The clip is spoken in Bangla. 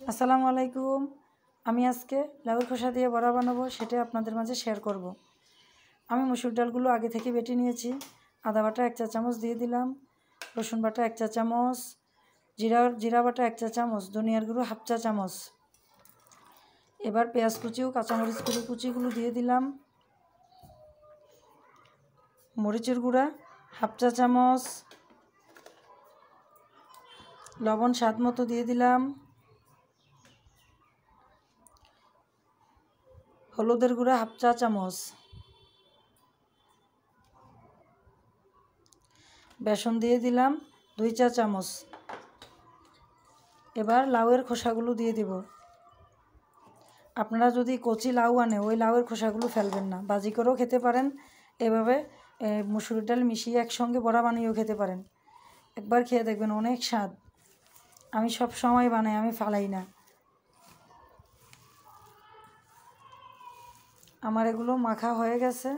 আসসালামু আলাইকুম। আমি আজকে লাউয়ের খোসা দিয়ে বড়া বানাবো, সেটা আপনাদের মাঝে শেয়ার করব। আমি মসুর ডালগুলো আগে থেকে বেটে নিয়েছি। আদা বাটা 1 চা চামচ দিয়ে দিলাম, রসুন বাটা 1 চা চামচ, জিরা বাটা 1 চা চামচ, ধনিয়ার গুঁড়ো 1/2 চা চামচ। এবার পেঁয়াজ কুচি ও কাঁচামরিচ কুচিগুলো দিয়ে দিলাম, মরিচের গুঁড়া 1/2 চা চামচ, লবণ স্বাদ মতো দিয়ে দিলাম, হলুদের গুঁড়া 1/2 চা চামচ, বেসন দিয়ে দিলাম 2 চা চামচ। এবার লাউয়ের খোসাগুলো দিয়ে দিব। আপনারা যদি কচি লাউ আনে ওই লাউয়ের খোসাগুলো ফেলবেন না, ভাজি করেও খেতে পারেন, এভাবে মসুর ডাল মিশিয়ে একসঙ্গে বড়া বানিয়েও খেতে পারেন। একবার খেয়ে দেখবেন, অনেক স্বাদ। আমি সব সময় বানাই, আমি ফালাই না। আমার এগুলো মাখা হয়ে গেছে।